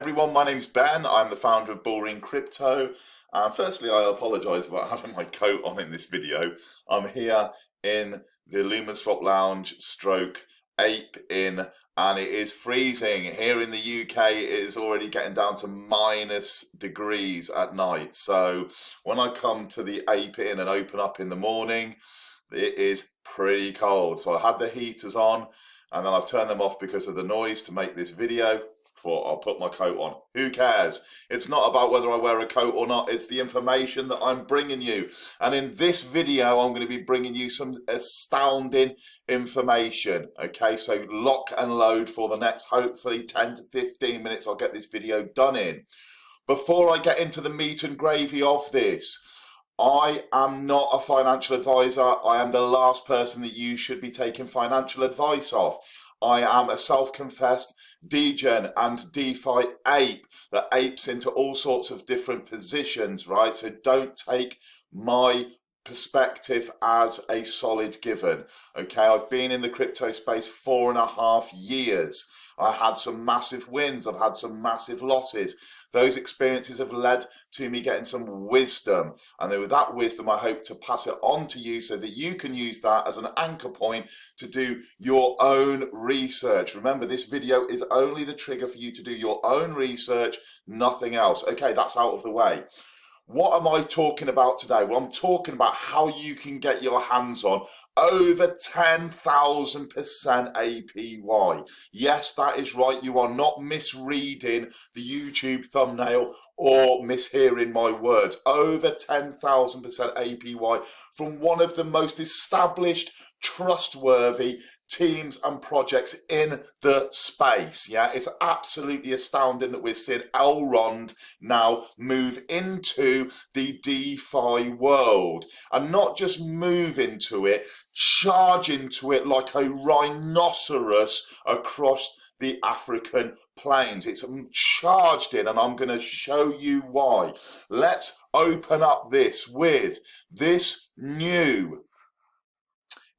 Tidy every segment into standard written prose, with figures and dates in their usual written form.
Everyone, my name's Ben. I'm the founder of Bullring Crypto. Firstly, I apologise about having my coat on in this video. I'm here in the LumenSwap Lounge stroke Ape Inn, and it is freezing. Here in the UK, it is already getting down to -degrees at night. So when I come to the Ape Inn and open up in the morning, it is pretty cold. So I had the heaters on, and then I've turned them off because of the noise to make this video. I'll put my coat on. Who cares? It's not about whether I wear a coat or not. It's the information that I'm bringing you. And in this video, I'm going to be bringing you some astounding information. Okay, so lock and load for the next, hopefully, 10 to 15 minutes. I'll get this video done in. Before I get into the meat and gravy of this, I am not a financial advisor. I am the last person that you should be taking financial advice of. I am a self-confessed degen and DeFi ape that apes into all sorts of different positions, right? So don't take my perspective as a solid given. Okay, I've been in the crypto space 4.5 years. I had some massive wins. I've had some massive losses. Those experiences have led to me getting some wisdom, and with that wisdom I hope to pass it on to you so that you can use that as an anchor point to do your own research. Remember, this video is only the trigger for you to do your own research, nothing else. Okay, that's out of the way. What am I talking about today? Well, I'm talking about how you can get your hands on over 10,000% APY. Yes, that is right. You are not misreading the YouTube thumbnail or mishearing my words. Over 10,000% APY from one of the most established, trustworthy teams and projects in the space. Yeah, it's absolutely astounding that we're seeing Elrond now move into the DeFi world, and not just move into it, charge into it like a rhinoceros across the African plains. It's charged in, and I'm going to show you why. Let's open up this with this new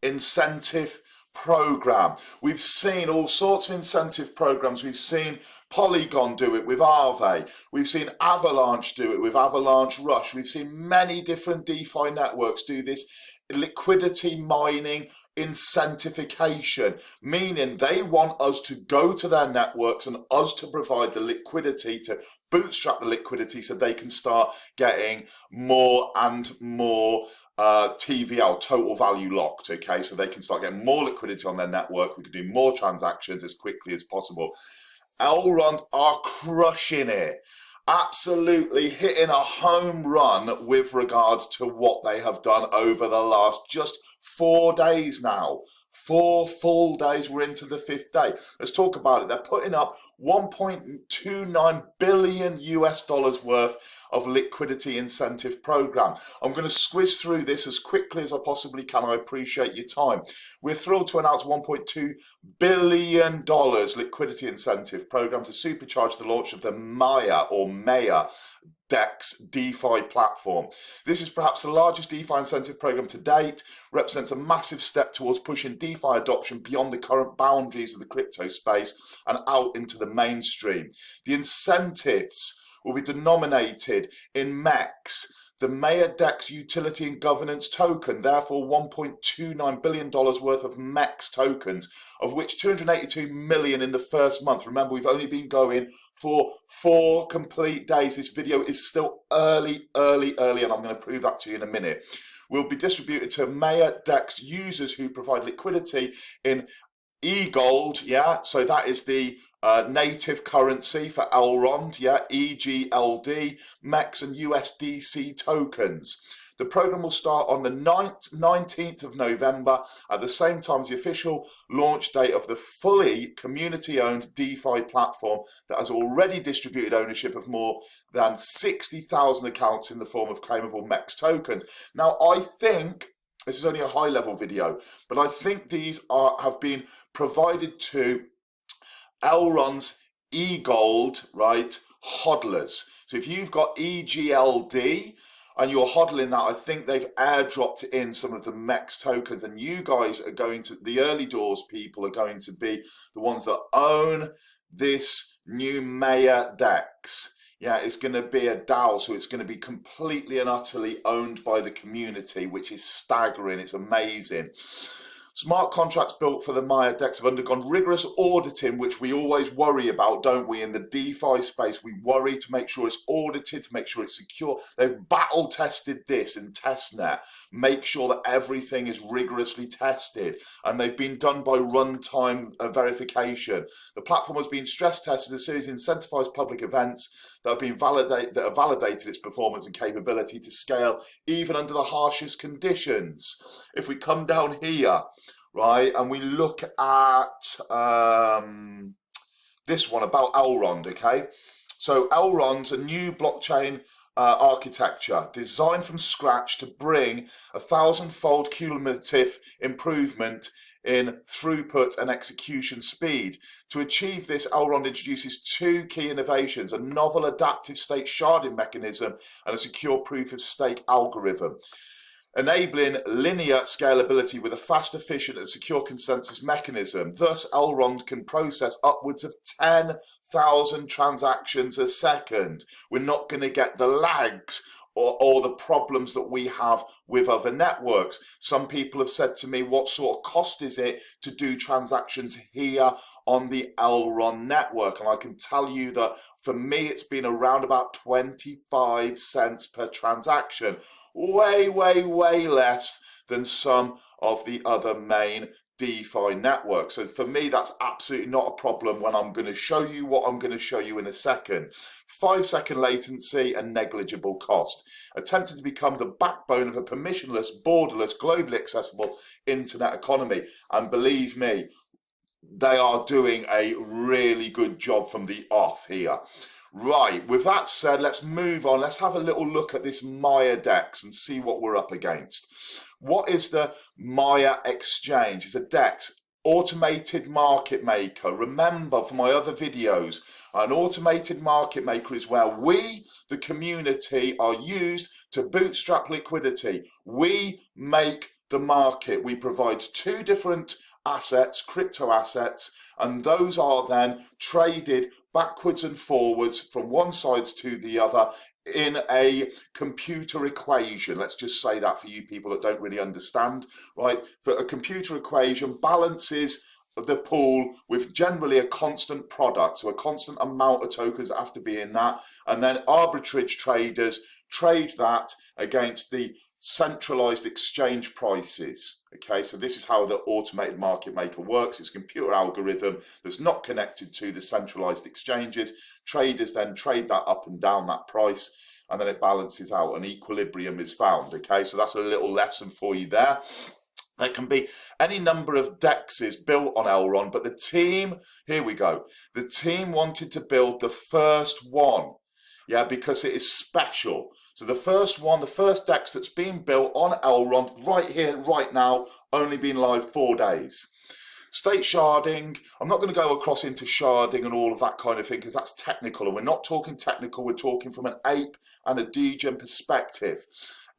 incentive program. We've seen all sorts of incentive programs. We've seen Polygon do it with Aave. We've seen Avalanche do it with Avalanche Rush. We've seen many different DeFi networks do this liquidity mining incentivification, meaning they want us to go to their networks and us to provide the liquidity, to bootstrap the liquidity so they can start getting more and more TVL, total value locked, okay, so they can start getting more liquidity on their network. We can do more transactions as quickly as possible. Elrond are crushing it, absolutely hitting a home run with regards to what they have done over the last just 4 days now. 4 full days, we're into the 5th day. Let's talk about it. They're putting up $1.29 billion worth of liquidity incentive program. I'm going to squiz through this as quickly as I possibly can. I appreciate your time. We're thrilled to announce $1.2 billion liquidity incentive program to supercharge the launch of the Maiar Dex DeFi platform. This is perhaps the largest DeFi incentive program to date, represents a massive step towards pushing DeFi adoption beyond the current boundaries of the crypto space and out into the mainstream. The incentives will be denominated in MEX, the Maiar Dex utility and governance token, therefore $1.29 billion worth of MEX tokens, of which 282 million in the first month. Remember, we've only been going for 4 complete days. This video is still early, and I'm going to prove that to you in a minute. Will be distributed to Maiar Dex users who provide liquidity in eGold, yeah, so that is the native currency for Elrond, yeah, EGLD, MEX and USDC tokens. The program will start on the 19th of November, at the same time as the official launch date of the fully community-owned DeFi platform that has already distributed ownership of more than 60,000 accounts in the form of claimable MEX tokens. Now, I think this is only a high-level video, but I think these have been provided to Elrond's eGold, right, hodlers. So if you've got EGLD and you're hodling that, I think they've airdropped in some of the MEX tokens, and you guys are going to, the early doors people are going to be the ones that own this new Maiar Dex. Yeah, it's going to be a DAO, so it's going to be completely and utterly owned by the community, which is staggering. It's amazing. Smart contracts built for the Maiar Dex have undergone rigorous auditing, which we always worry about, don't we? In the DeFi space, we worry to make sure it's audited, to make sure it's secure. They've battle tested this in testnet, make sure that everything is rigorously tested, and they've been done by runtime verification. The platform has been stress tested, a series of incentivized public events that have validated its performance and capability to scale even under the harshest conditions. If we come down here, right, and we look at this one about Elrond, okay? So Elrond's a new blockchain architecture designed from scratch to bring 1,000-fold cumulative improvement in throughput and execution speed. To achieve this, Elrond introduces two key innovations: a novel adaptive state sharding mechanism and a secure proof of stake algorithm, enabling linear scalability with a fast, efficient and secure consensus mechanism. Thus, Elrond can process upwards of 10,000 transactions a second. We're not going to get the lags or the problems that we have with other networks. Some people have said to me, what sort of cost is it to do transactions here on the Elrond network? And I can tell you that for me, it's been around about 25 cents per transaction. Way, way, way less than some of the other main DeFi networks. So for me, that's absolutely not a problem when I'm going to show you what I'm going to show you in a second. 5-second latency and negligible cost. Attempting to become the backbone of a permissionless, borderless, globally accessible internet economy. And believe me, they are doing a really good job from the off here. Right, with that said, let's move on. Let's have a little look at this Maiar Dex and see what we're up against. What is the Maiar Exchange? It's a DEX, automated market maker. Remember from my other videos, an automated market maker is where we, the community, are used to bootstrap liquidity. We make the market. We provide two different assets, crypto assets, and those are then traded backwards and forwards from one side to the other in a computer equation. Let's just say that for you people that don't really understand, right? For a computer equation balances the pool with generally a constant product, so a constant amount of tokens that have to be in that, and then arbitrage traders trade that against the centralized exchange prices. Okay, so this is how the automated market maker works. It's a computer algorithm that's not connected to the centralized exchanges. Traders then trade that up and down that price, and then it balances out and equilibrium is found. Okay, so that's a little lesson for you there. There can be any number of DEXs built on Elrond, but the team, here we go, the team wanted to build the first one, yeah, because it is special. So the first one, the first DEX that's been built on Elrond right here, right now, only been live 4 days. State sharding, I'm not going to go across into sharding and all of that kind of thing because that's technical, and we're not talking technical, we're talking from an ape and a degen perspective.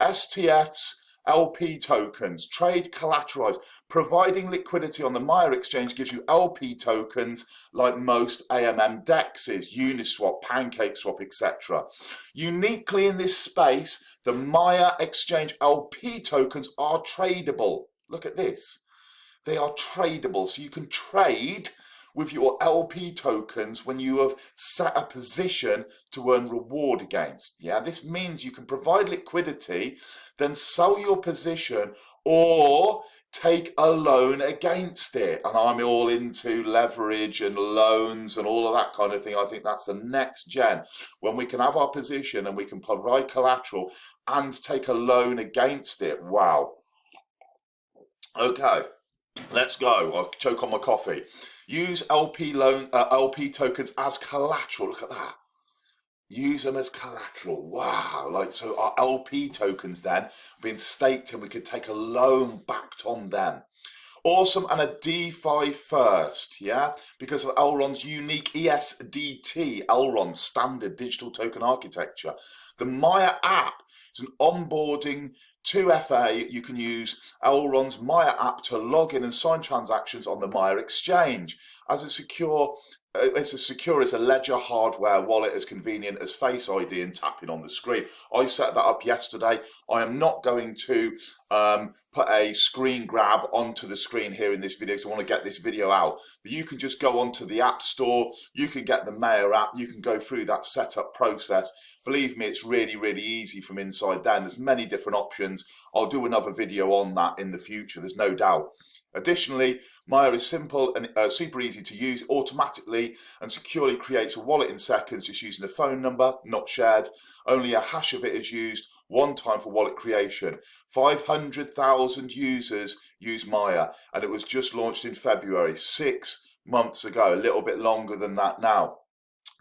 STFs, LP tokens, trade collateralized. Providing liquidity on the Maiar exchange gives you LP tokens like most AMM Dexes, Uniswap, PancakeSwap, etc. Uniquely in this space, the Maiar exchange LP tokens are tradable. Look at this. They are tradable, so you can trade with your LP tokens when you have set a position to earn reward against. Yeah, this means you can provide liquidity, then sell your position or take a loan against it. And I'm all into leverage and loans and all of that kind of thing. I think that's the next gen, when we can have our position and we can provide collateral and take a loan against it. Wow. Okay. Let's go. I'll choke on my coffee. Use LP tokens as collateral. Look at that. Use them as collateral. Wow. Like, so our LP tokens then being staked and we could take a loan backed on them. Awesome, and a DeFi first, yeah, because of Elrond's unique ESDT, Elrond Standard Digital Token Architecture. The Maiar app is an onboarding 2FA. You can use Elrond's Maiar app to log in and sign transactions on the Maiar exchange. as secure as a ledger hardware wallet, as convenient as Face ID and tapping on the screen. I set that up yesterday. I am not going to put a screen grab onto the screen here in this video, so I want to get this video out. But you can just go onto the App Store, you can get the Maiar app, you can go through that setup process. Believe me, it's really, really easy from inside there. And there's many different options. I'll do another video on that in the future, there's no doubt. Additionally, Maiar is simple and super easy to use. Automatically and securely creates a wallet in seconds just using a phone number, not shared. Only a hash of it is used one time for wallet creation. 500,000 users use Maiar, and it was just launched in February, 6 months ago, a little bit longer than that now.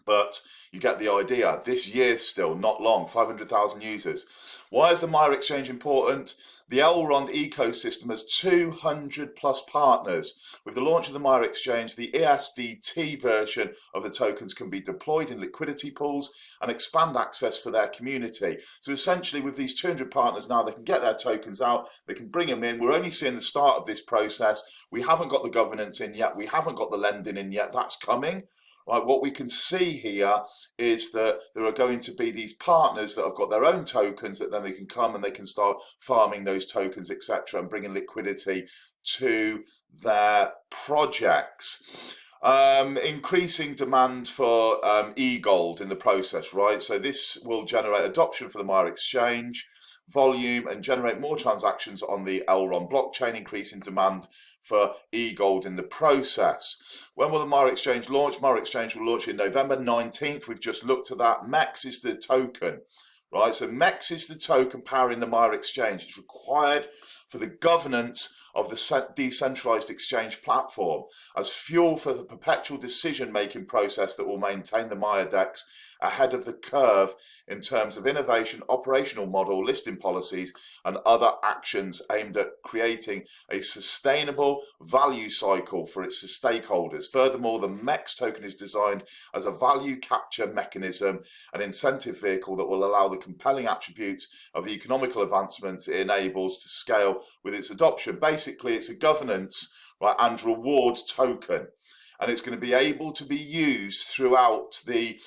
But you get the idea. This year still, not long, 500,000 users. Why is the Maiar exchange important? The Elrond ecosystem has 200 plus partners. With the launch of the Maiar exchange, the ESDT version of the tokens can be deployed in liquidity pools and expand access for their community. So essentially, with these 200 partners now, they can get their tokens out, they can bring them in. We're only seeing the start of this process. We haven't got the governance in yet. We haven't got the lending in yet. That's coming. Right, what we can see here is that there are going to be these partners that have got their own tokens that then they can come and they can start farming those tokens, etc., and bringing liquidity to their projects. Increasing demand for e-gold in the process, right? So this will generate adoption for the Maiar exchange, volume, and generate more transactions on the Elrond blockchain, increasing demand for e-gold in the process. When will the Maiar exchange launch? Maiar exchange will launch in November 19th. We've just looked at that. MEX is the token, right? So MEX is the token powering the Maiar exchange. It's required for the governance of the decentralized exchange platform as fuel for the perpetual decision-making process that will maintain the Maiar Dex ahead of the curve in terms of innovation, operational model, listing policies, and other actions aimed at creating a sustainable value cycle for its stakeholders. Furthermore, the MEX token is designed as a value capture mechanism, an incentive vehicle that will allow the compelling attributes of the economical advancements it enables to scale with its adoption. Basically, it's a governance, right, and rewards token. And it's going to be able to be used throughout the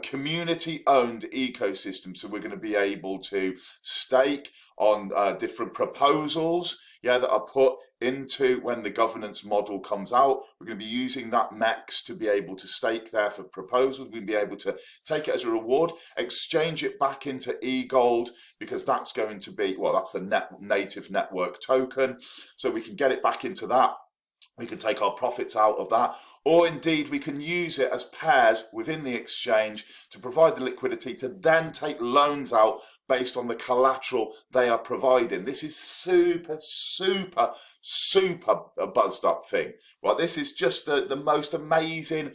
community-owned ecosystem. So we're going to be able to stake on different proposals, that are put into when the governance model comes out. We're going to be using that MEX to be able to stake there for proposals. We're going to be able to take it as a reward, exchange it back into e-gold, because that's going to be, well, that's the native network token. So we can get it back into that. We can take our profits out of that, or indeed we can use it as pairs within the exchange to provide the liquidity to then take loans out based on the collateral they are providing. This is super a buzzed up thing, right? This is just the most amazing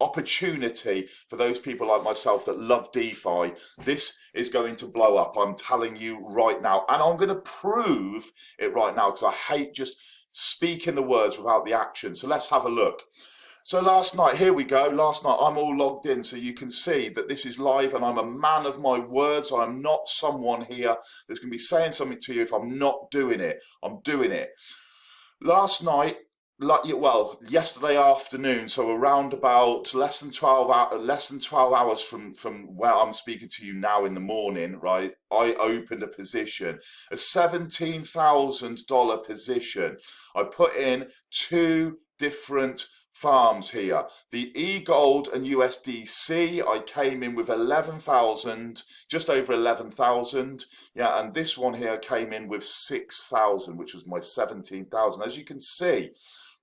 opportunity for those people like myself that love DeFi. This is going to blow up, I'm telling you right now, and I'm going to prove it right now because I hate just speaking the words without the action. So let's have a look. So last night, here we go. Last night, I'm all logged in so you can see that this is live and I'm a man of my words. I'm not someone here that's going to be saying something to you if I'm not doing it. I'm doing it. Last night, yesterday afternoon, so around about less than 12 hours from where I'm speaking to you now in the morning, right? I opened a position, a $17,000 position. I put in 2 different farms here. The e-gold and USDC, I came in with 11,000, just over 11,000. Yeah, and this one here came in with 6,000, which was my 17,000. As you can see,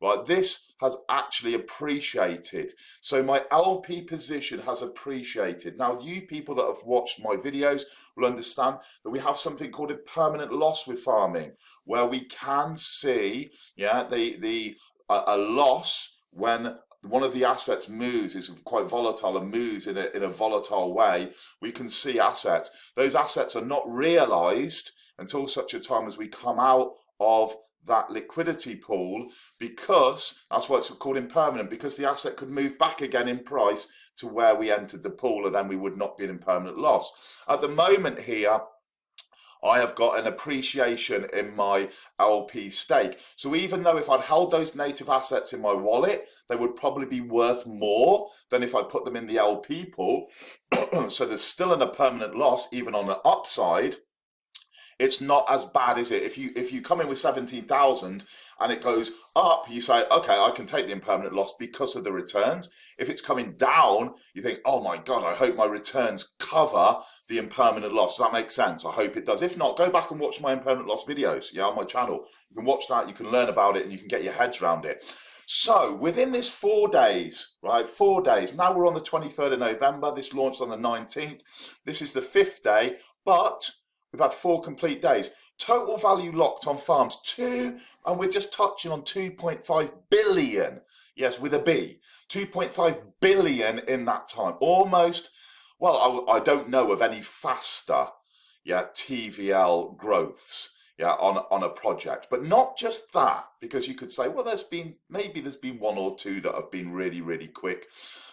right, this has actually appreciated. So my LP position has appreciated. Now, you people that have watched my videos will understand that we have something called a permanent loss with farming, where we can see, a loss when one of the assets moves, is quite volatile and moves in a volatile way. We can see assets. Those assets are not realized until such a time as we come out of that liquidity pool, because that's why it's called impermanent, because the asset could move back again in price to where we entered the pool, and then we would not be in impermanent loss. At the moment here, I have got an appreciation in my LP stake. So even though if I'd held those native assets in my wallet, they would probably be worth more than if I put them in the LP pool. So there's still a permanent loss, even on the upside. It's not as bad, is it? If you come in with 17,000 and it goes up, you say, okay, I can take the impermanent loss because of the returns. If it's coming down, you think, oh my God, I hope my returns cover the impermanent loss. Does that make sense? I hope it does. If not, go back and watch my impermanent loss videos, on my channel. You can watch that, you can learn about it, and you can get your heads around it. So within this 4 days, right, 4 days, now we're on the 23rd of November, this launched on the 19th, this is the 5th day, but we've had 4 complete days. Total value locked on farms 2, and we're just touching on 2.5 billion. Yes, with a B. 2.5 billion in that time. Almost, well, I don't know of any faster, TVL growths, on a project. But not just that, because you could say, well, maybe there's been 1 or 2 that have been really, really quick.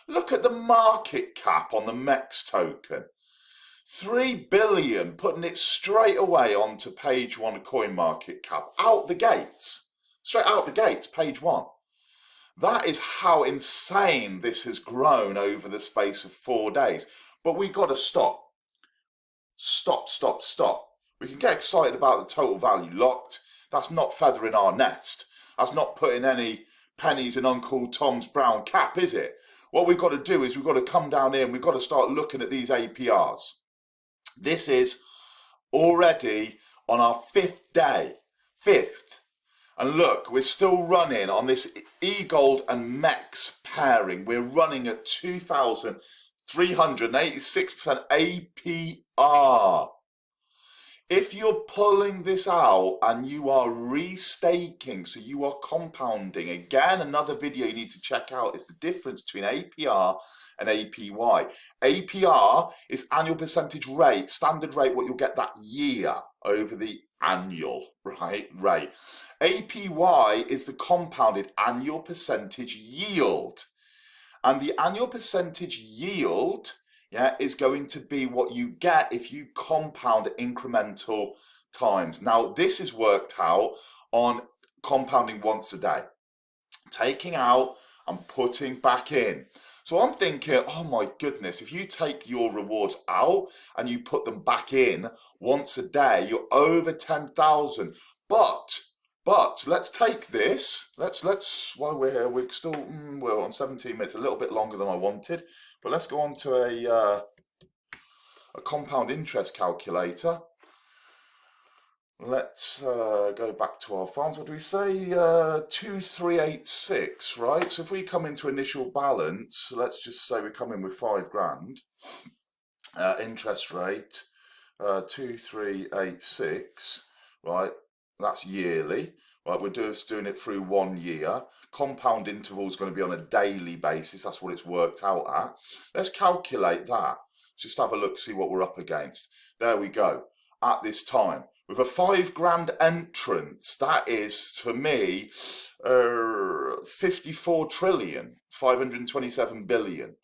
Look at the market cap on the MEX token. 3 billion, putting it straight away onto page 1 of CoinMarketCap, out the gates, straight out the gates, page 1. That is how insane this has grown over the space of 4 days. But we got to stop. Stop. We can get excited about the total value locked. That's not feathering our nest. That's not putting any pennies in Uncle Tom's brown cap, is it? What we've got to do is we've got to come down here and we've got to start looking at these APRs. This is already on our 5th day. 5th. And look, we're still running on this eGold and MEX pairing. We're running at 2,386% APR. If you're pulling this out and you are restaking, so you are compounding, again, another video you need to check out is the difference between APR and APY. APR is annual percentage rate, standard rate, what you'll get that year over the annual rate. APY is the compounded annual percentage yield. And the annual percentage yield is going to be what you get if you compound incremental times. Now, this is worked out on compounding once a day, taking out and putting back in. So I'm thinking, oh my goodness, if you take your rewards out and you put them back in once a day, you're over 10,000. But let's take this. Let's while we're here, we're still we're on 17 minutes, a little bit longer than I wanted. But let's go on to a compound interest calculator. Let's go back to our farms. What do we say? 2386, right? So if we come into initial balance, let's just say we come in with 5 grand. Interest rate 2386, right? That's yearly. Right, we're just doing it through 1 year. Compound interval is going to be on a daily basis. That's what it's worked out at. Let's calculate that. Just have a look, see what we're up against. There we go. At this time, with a 5 grand entrance, that is, for me, 54 trillion, 527 billion,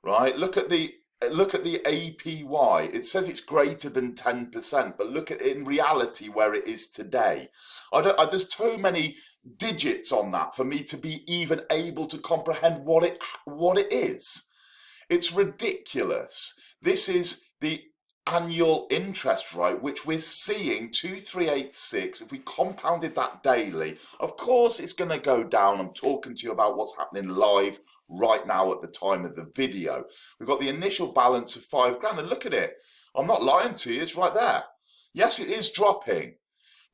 right? Look at the APY. It says it's greater than 10%, but look at it in reality where it is today. There's too many digits on that for me to be even able to comprehend what it is. It's ridiculous. This is the annual interest rate, which we're seeing 2386. If we compounded that daily, of course it's going to go down. I'm talking to you about what's happening live right now at the time of the video. We've got the initial balance of 5 grand, and look at it. I'm not lying to you, it's right there. Yes, it is dropping.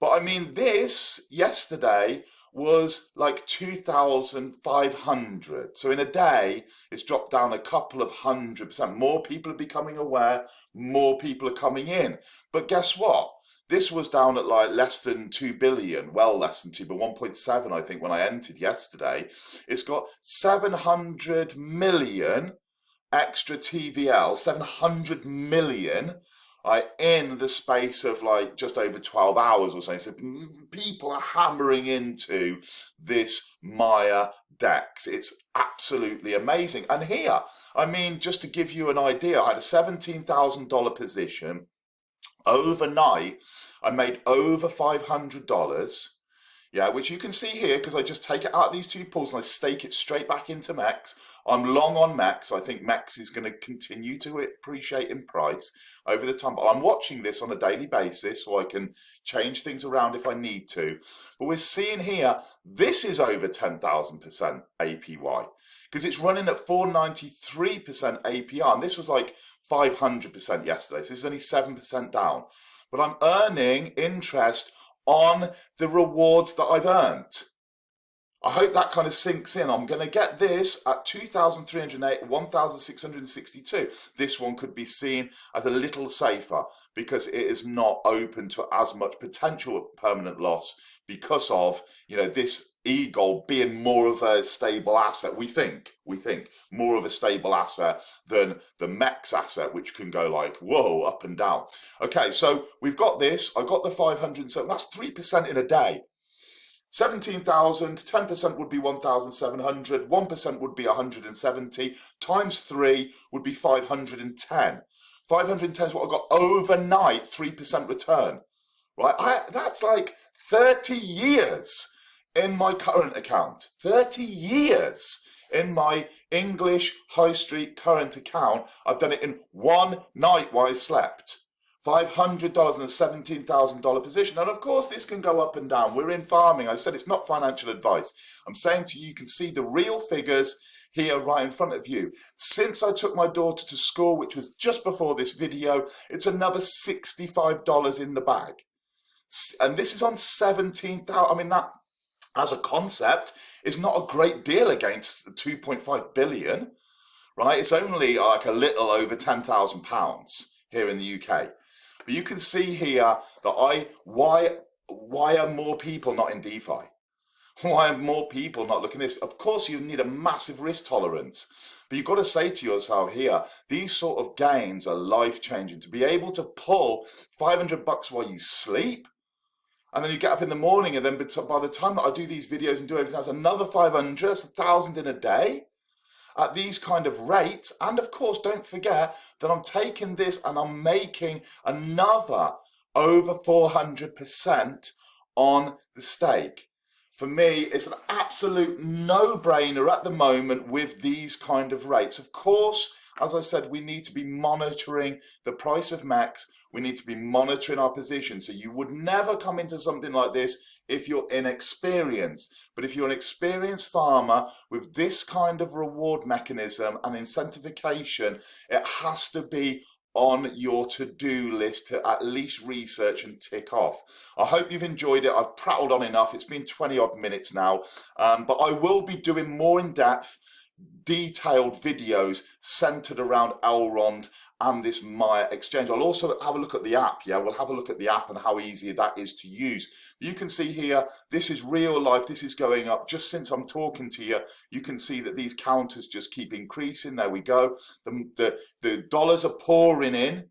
But I mean, this yesterday was like 2,500. So in a day, it's dropped down a couple of 100%. More people are becoming aware, more people are coming in. But guess what? This was down at like less than 2 billion, well less than 2, but 1.7, I think, when I entered yesterday. It's got 700 million extra TVL, 700 million. In the space of like just over 12 hours or so. So people are hammering into this Maiar Dex. It's absolutely amazing. And here, I mean, just to give you an idea, I had a $17,000 position. Overnight, I made over $500. Yeah, which you can see here because I just take it out of these two pools and I stake it straight back into MEX. I'm long on MEX. I think MEX is going to continue to appreciate in price over the time. But I'm watching this on a daily basis so I can change things around if I need to. But we're seeing here, this is over 10,000% APY because it's running at 493% APR. And this was like 500% yesterday. So this is only 7% down. But I'm earning interest on the rewards that I've earned. I hope that kind of sinks in. I'm going to get this at 2,308, 1,662. This one could be seen as a little safer because it is not open to as much potential permanent loss because of, this e-gold being more of a stable asset. We think more of a stable asset than the MEX asset, which can go like, whoa, up and down. Okay, so we've got this. I got the 507. That's 3% in a day. 17,000, 10% would be 1,700, 1% would be 170, times 3 would be 510. 510 is what I got overnight, 3% return. Right? That's like 30 years in my current account. 30 years in my English High Street current account. I've done it in one night while I slept. $500 in a $17,000 position. And of course, this can go up and down. We're in farming. I said it's not financial advice. I'm saying to you, you can see the real figures here right in front of you. Since I took my daughter to school, which was just before this video, it's another $65 in the bag. And this is on 17,000. I mean, that as a concept is not a great deal against the 2.5 billion, right? It's only like a little over £10,000 here in the UK. But you can see here that why are more people not in DeFi? Why are more people not looking at this? Of course, you need a massive risk tolerance. But you've got to say to yourself here, these sort of gains are life-changing. To be able to pull $500 while you sleep, and then you get up in the morning, and then by the time that I do these videos and do everything else, another 500, that's 1,000 in a day. At these kind of rates, and of course don't forget that I'm taking this and I'm making another over 400% on the stake. For me, it's an absolute no-brainer at the moment with these kind of rates. Of course, as I said, we need to be monitoring the price of MEX. We need to be monitoring our position. So you would never come into something like this if you're inexperienced. But if you're an experienced farmer with this kind of reward mechanism and incentivization, it has to be on your to-do list to at least research and tick off. I hope you've enjoyed it. I've prattled on enough. It's been 20 odd minutes now, but I will be doing more in-depth detailed videos centered around Elrond and this Maiar exchange. I'll also have a look at the app. Yeah, we'll have a look at the app and how easy that is to use. You can see here, this is real life. This is going up. Just since I'm talking to you, you can see that these counters just keep increasing. There we go. The dollars are pouring in.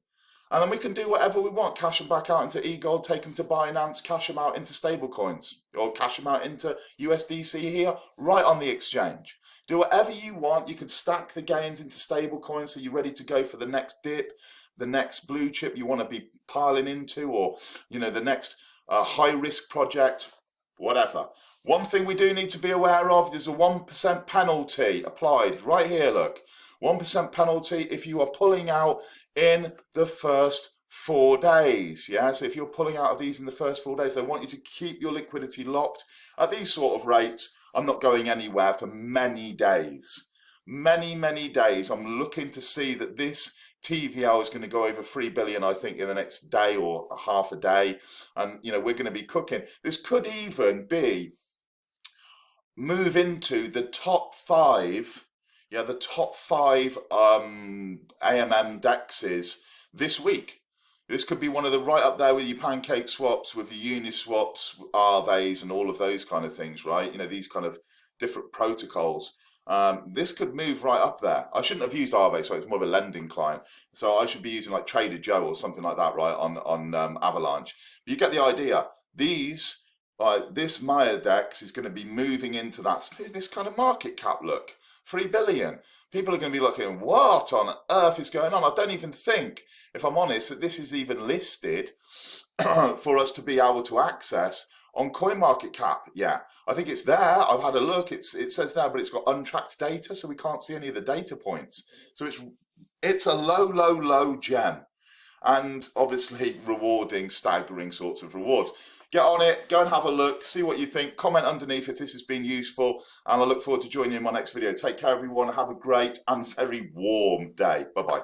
And then we can do whatever we want. Cash them back out into e-gold, take them to Binance, cash them out into stable coins, or cash them out into USDC here, right on the exchange. Do whatever you want. You can stack the gains into stable coins so you're ready to go for the next dip, the next blue chip you want to be piling into, or the next high risk project, whatever. One thing we do need to be aware of, there's a 1% penalty applied right here, look. 1% penalty if you are pulling out in the first 4 days. Yeah, so if you're pulling out of these in the first 4 days, they want you to keep your liquidity locked at these sort of rates. I'm not going anywhere for many days. Many days. I'm looking to see that this TVL is going to go over 3 billion, I think, in the next day or half a day. And, we're going to be cooking. This could even be move into the top 5. Yeah, the top 5 AMM Dexes this week. This could be one of the right up there with your pancake swaps, with your Uniswaps, Aves, and all of those kind of things, right? These kind of different protocols. This could move right up there. I shouldn't have used Aave, so it's more of a lending client. So I should be using like Trader Joe or something like that, right, on Avalanche. But you get the idea. This Maiar Dex is going to be moving into this kind of market cap look. 3 billion. People are going to be looking, what on earth is going on? I don't even think, if I'm honest, that this is even listed for us to be able to access on CoinMarketCap. Yeah, I think it's there. I've had a look. It says there, but it's got untracked data, so we can't see any of the data points. So it's a low gem, and obviously rewarding staggering sorts of rewards. Get on it, go and have a look, see what you think, comment underneath if this has been useful, and I look forward to joining you in my next video. Take care, everyone. Have a great and very warm day. Bye-bye.